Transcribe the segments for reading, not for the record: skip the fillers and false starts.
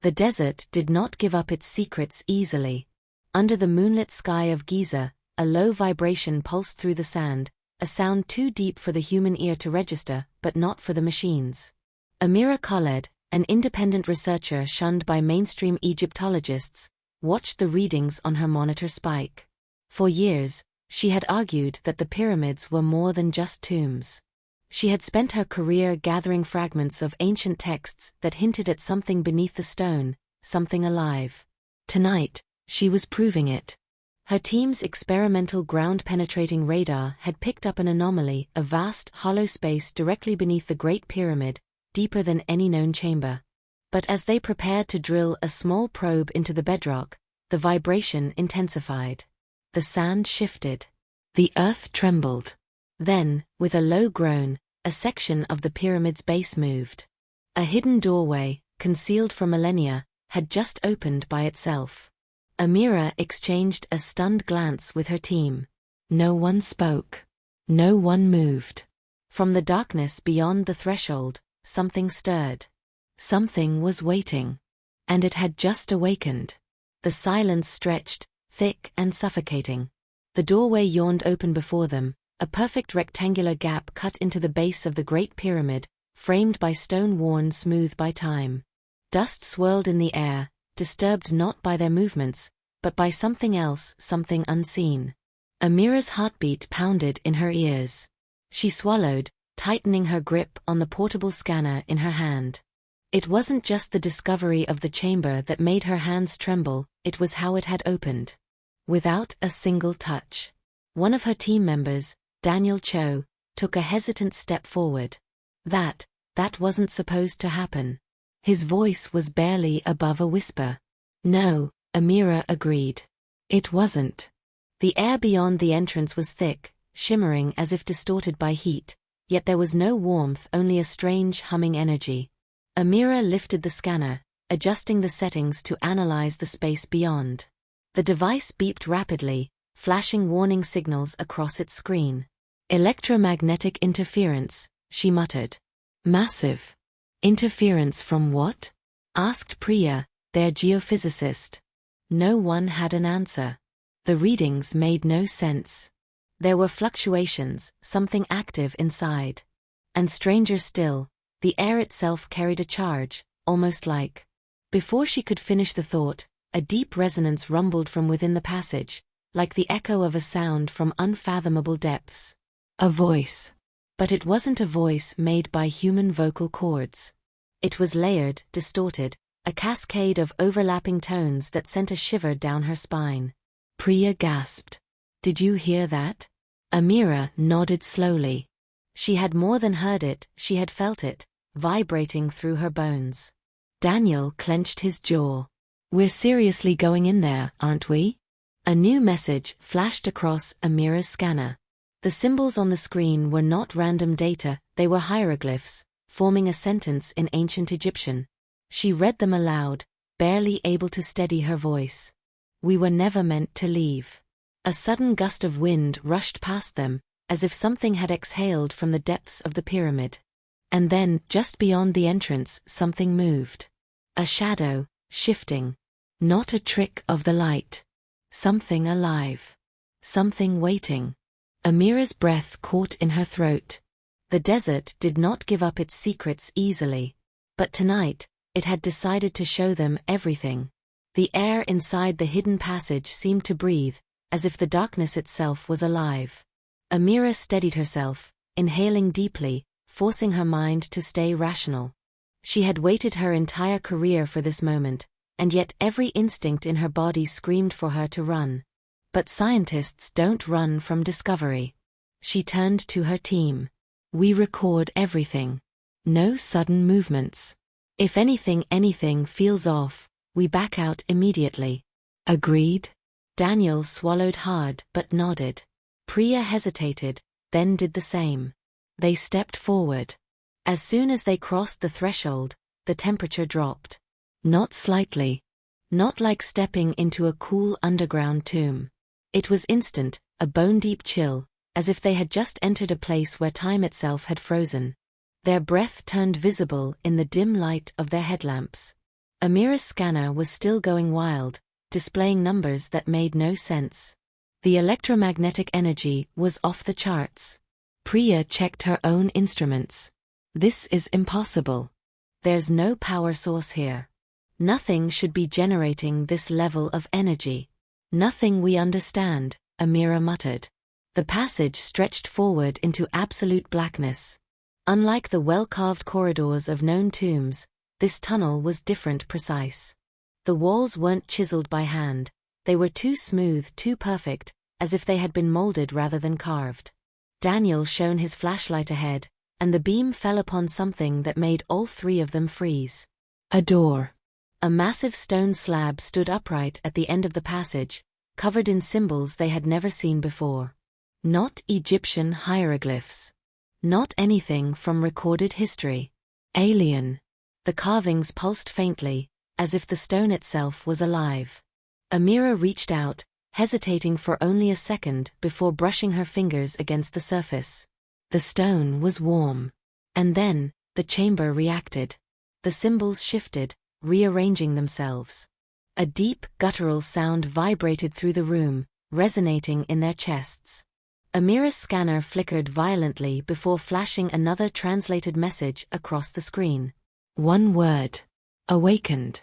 The desert did not give up its secrets easily. Under the moonlit sky of Giza, a low vibration pulsed through the sand, a sound too deep for the human ear to register, but not for the machines. Amira Khaled, an independent researcher shunned by mainstream Egyptologists, watched the readings on her monitor spike. For years, she had argued that the pyramids were more than just tombs. She had spent her career gathering fragments of ancient texts that hinted at something beneath the stone, something alive. Tonight, she was proving it. Her team's experimental ground-penetrating radar had picked up an anomaly, a vast, hollow space directly beneath the Great Pyramid, deeper than any known chamber. But as they prepared to drill a small probe into the bedrock, the vibration intensified. The sand shifted. The earth trembled. Then, with a low groan, a section of the pyramid's base moved. A hidden doorway, concealed for millennia, had just opened by itself. Amira exchanged a stunned glance with her team. No one spoke. No one moved. From the darkness beyond the threshold, something stirred. Something was waiting. And it had just awakened. The silence stretched, thick and suffocating. The doorway yawned open before them, a perfect rectangular gap cut into the base of the Great Pyramid, framed by stone worn smooth by time. Dust swirled in the air, disturbed not by their movements, but by something else, something unseen. Amira's heartbeat pounded in her ears. She swallowed, tightening her grip on the portable scanner in her hand. It wasn't just the discovery of the chamber that made her hands tremble, it was how it had opened. Without a single touch. One of her team members, Daniel Cho, took a hesitant step forward. That wasn't supposed to happen. His voice was barely above a whisper. No, Amira agreed. It wasn't. The air beyond the entrance was thick, shimmering as if distorted by heat, yet there was no warmth, only a strange humming energy. Amira lifted the scanner, adjusting the settings to analyze the space beyond. The device beeped rapidly, flashing warning signals across its screen. Electromagnetic interference, she muttered. Massive. Interference from what? Asked Priya, their geophysicist. No one had an answer. The readings made no sense. There were fluctuations, something active inside. And stranger still, the air itself carried a charge, almost like. Before she could finish the thought, a deep resonance rumbled from within the passage, like the echo of a sound from unfathomable depths. A voice. But it wasn't a voice made by human vocal cords. It was layered, distorted, a cascade of overlapping tones that sent a shiver down her spine. Priya gasped. Did you hear that? Amira nodded slowly. She had more than heard it, she had felt it, vibrating through her bones. Daniel clenched his jaw. We're seriously going in there, aren't we? A new message flashed across Amira's scanner. The symbols on the screen were not random data, they were hieroglyphs, forming a sentence in ancient Egyptian. She read them aloud, barely able to steady her voice. We were never meant to leave. A sudden gust of wind rushed past them, as if something had exhaled from the depths of the pyramid. And then, just beyond the entrance, something moved. A shadow, shifting. Not a trick of the light. Something alive. Something waiting. Amira's breath caught in her throat. The desert did not give up its secrets easily. But tonight, it had decided to show them everything. The air inside the hidden passage seemed to breathe, as if the darkness itself was alive. Amira steadied herself, inhaling deeply, forcing her mind to stay rational. She had waited her entire career for this moment, and yet every instinct in her body screamed for her to run. But scientists don't run from discovery. She turned to her team. We record everything. No sudden movements. If anything feels off, we back out immediately. Agreed? Daniel swallowed hard but nodded. Priya hesitated, then did the same. They stepped forward. As soon as they crossed the threshold, the temperature dropped. Not slightly. Not like stepping into a cool underground tomb. It was instant, a bone-deep chill, as if they had just entered a place where time itself had frozen. Their breath turned visible in the dim light of their headlamps. Amira's scanner was still going wild, displaying numbers that made no sense. The electromagnetic energy was off the charts. Priya checked her own instruments. This is impossible. There's no power source here. Nothing should be generating this level of energy. Nothing we understand, Amira muttered. The passage stretched forward into absolute blackness. Unlike the well-carved corridors of known tombs, this tunnel was different, precise. The walls weren't chiseled by hand, they were too smooth, too perfect, as if they had been molded rather than carved. Daniel shone his flashlight ahead, and the beam fell upon something that made all three of them freeze. A door. A massive stone slab stood upright at the end of the passage, covered in symbols they had never seen before. Not Egyptian hieroglyphs. Not anything from recorded history. Alien. The carvings pulsed faintly, as if the stone itself was alive. Amira reached out, hesitating for only a second before brushing her fingers against the surface. The stone was warm. And then, the chamber reacted. The symbols shifted, rearranging themselves. A deep, guttural sound vibrated through the room, resonating in their chests. Amira's scanner flickered violently before flashing another translated message across the screen. One word. Awakened.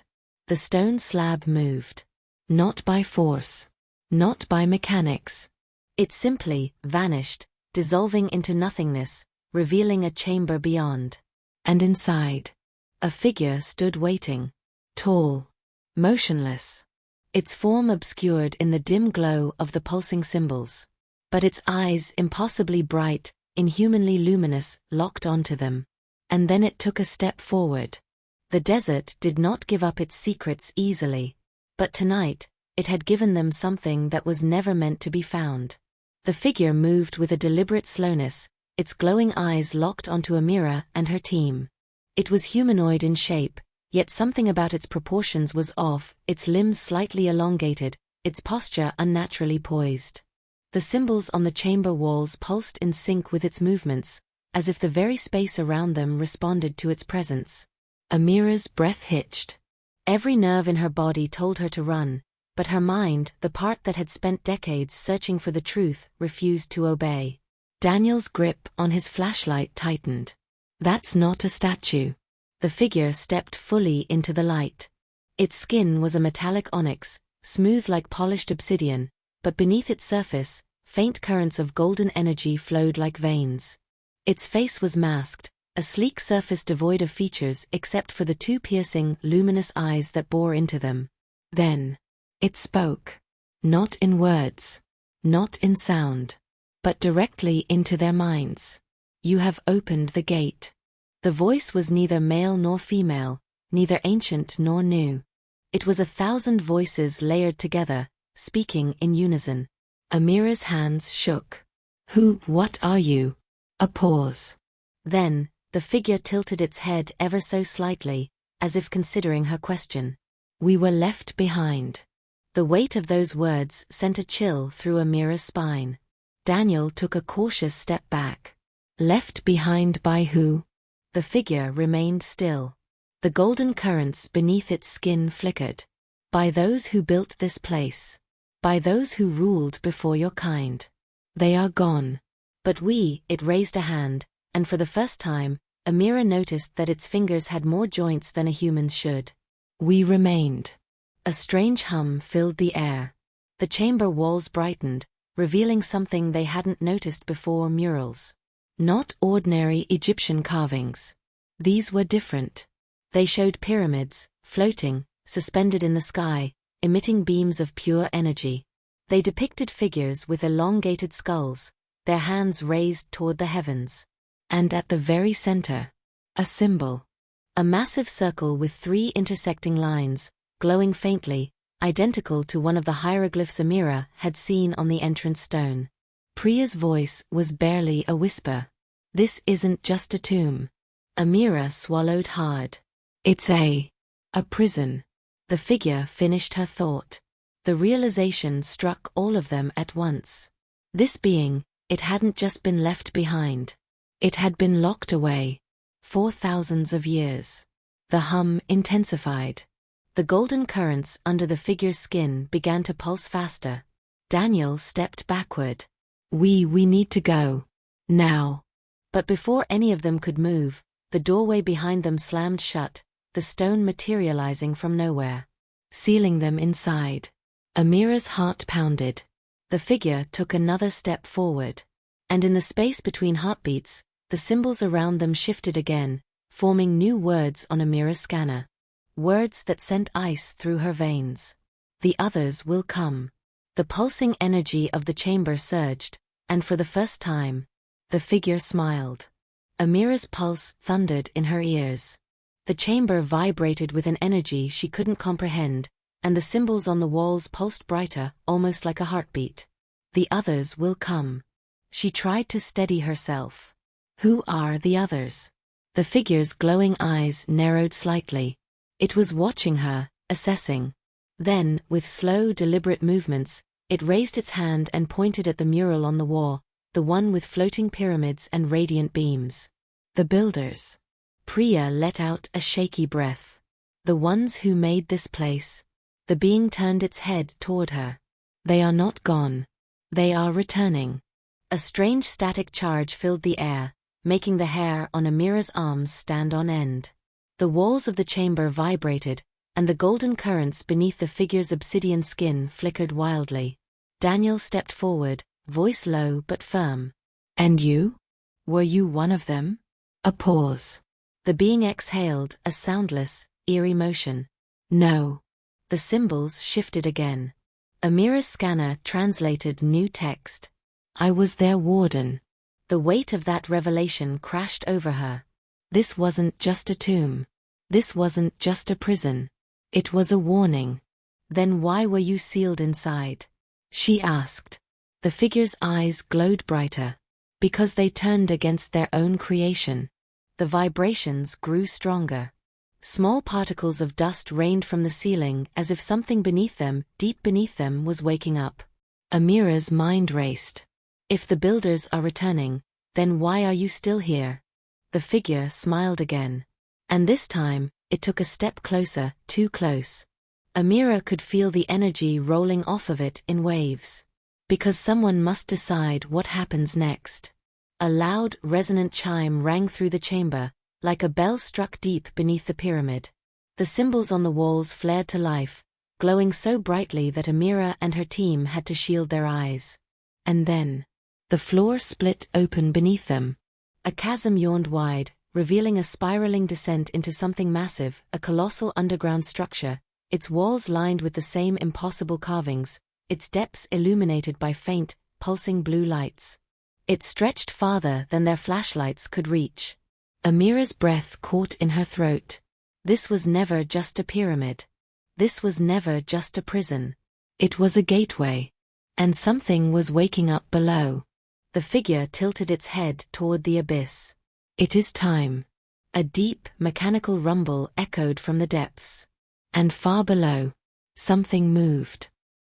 The stone slab moved. Not by force. Not by mechanics. It simply vanished, dissolving into nothingness, revealing a chamber beyond. And inside, a figure stood waiting. Tall. Motionless. Its form obscured in the dim glow of the pulsing symbols. But its eyes, impossibly bright, inhumanly luminous, locked onto them. And then it took a step forward. The desert did not give up its secrets easily. But tonight, it had given them something that was never meant to be found. The figure moved with a deliberate slowness, its glowing eyes locked onto Amira and her team. It was humanoid in shape, yet something about its proportions was off, its limbs slightly elongated, its posture unnaturally poised. The symbols on the chamber walls pulsed in sync with its movements, as if the very space around them responded to its presence. Amira's breath hitched. Every nerve in her body told her to run, but her mind, the part that had spent decades searching for the truth, refused to obey. Daniel's grip on his flashlight tightened. That's not a statue. The figure stepped fully into the light. Its skin was a metallic onyx, smooth like polished obsidian, but beneath its surface, faint currents of golden energy flowed like veins. Its face was masked, a sleek surface devoid of features except for the two piercing, luminous eyes that bore into them. Then, it spoke. Not in words. Not in sound. But directly into their minds. You have opened the gate. The voice was neither male nor female, neither ancient nor new. It was 1,000 voices layered together, speaking in unison. Amira's hands shook. What are you? A pause. Then, the figure tilted its head ever so slightly, as if considering her question. We were left behind. The weight of those words sent a chill through Amira's spine. Daniel took a cautious step back. Left behind by who? The figure remained still. The golden currents beneath its skin flickered. By those who built this place. By those who ruled before your kind. They are gone. But it raised a hand, and for the first time, Amira noticed that its fingers had more joints than a human's should. We remained. A strange hum filled the air. The chamber walls brightened, revealing something they hadn't noticed before: murals. Not ordinary Egyptian carvings. These were different. They showed pyramids, floating, suspended in the sky, emitting beams of pure energy. They depicted figures with elongated skulls, their hands raised toward the heavens. And at the very center, a symbol. A massive circle with 3 intersecting lines, glowing faintly, identical to one of the hieroglyphs Amira had seen on the entrance stone. Priya's voice was barely a whisper. This isn't just a tomb. Amira swallowed hard. It's a prison. The figure finished her thought. The realization struck all of them at once. This being, it hadn't just been left behind. It had been locked away. For thousands of years. The hum intensified. The golden currents under the figure's skin began to pulse faster. Daniel stepped backward. We need to go. Now. But before any of them could move, the doorway behind them slammed shut, the stone materializing from nowhere, sealing them inside. Amira's heart pounded. The figure took another step forward. And in the space between heartbeats, the symbols around them shifted again, forming new words on Amira's scanner. Words that sent ice through her veins. The others will come. The pulsing energy of the chamber surged, and for the first time, the figure smiled. Amira's pulse thundered in her ears. The chamber vibrated with an energy she couldn't comprehend, and the symbols on the walls pulsed brighter, almost like a heartbeat. The others will come. She tried to steady herself. Who are the others? The figure's glowing eyes narrowed slightly. It was watching her, assessing. Then, with slow, deliberate movements, it raised its hand and pointed at the mural on the wall, the one with floating pyramids and radiant beams. The builders. Priya let out a shaky breath. The ones who made this place. The being turned its head toward her. They are not gone. They are returning. A strange static charge filled the air, making the hair on Amira's arms stand on end. The walls of the chamber vibrated, and the golden currents beneath the figure's obsidian skin flickered wildly. Daniel stepped forward, voice low but firm. And you? Were you one of them? A pause. The being exhaled a soundless, eerie motion. No. The symbols shifted again. Amira's scanner translated new text. I was their warden. The weight of that revelation crashed over her. This wasn't just a tomb. This wasn't just a prison. It was a warning. Then why were you sealed inside? She asked. The figure's eyes glowed brighter. Because they turned against their own creation. The vibrations grew stronger. Small particles of dust rained from the ceiling as if something beneath them, deep beneath them, was waking up. Amira's mind raced. If the builders are returning, then why are you still here? The figure smiled again. And this time, it took a step closer, too close. Amira could feel the energy rolling off of it in waves. Because someone must decide what happens next. A loud, resonant chime rang through the chamber, like a bell struck deep beneath the pyramid. The symbols on the walls flared to life, glowing so brightly that Amira and her team had to shield their eyes. And then, the floor split open beneath them. A chasm yawned wide, revealing a spiraling descent into something massive, a colossal underground structure, its walls lined with the same impossible carvings, its depths illuminated by faint, pulsing blue lights. It stretched farther than their flashlights could reach. Amira's breath caught in her throat. This was never just a pyramid. This was never just a prison. It was a gateway. And something was waking up below. The figure tilted its head toward the abyss. It is time. A deep, mechanical rumble echoed from the depths. And far below, something moved.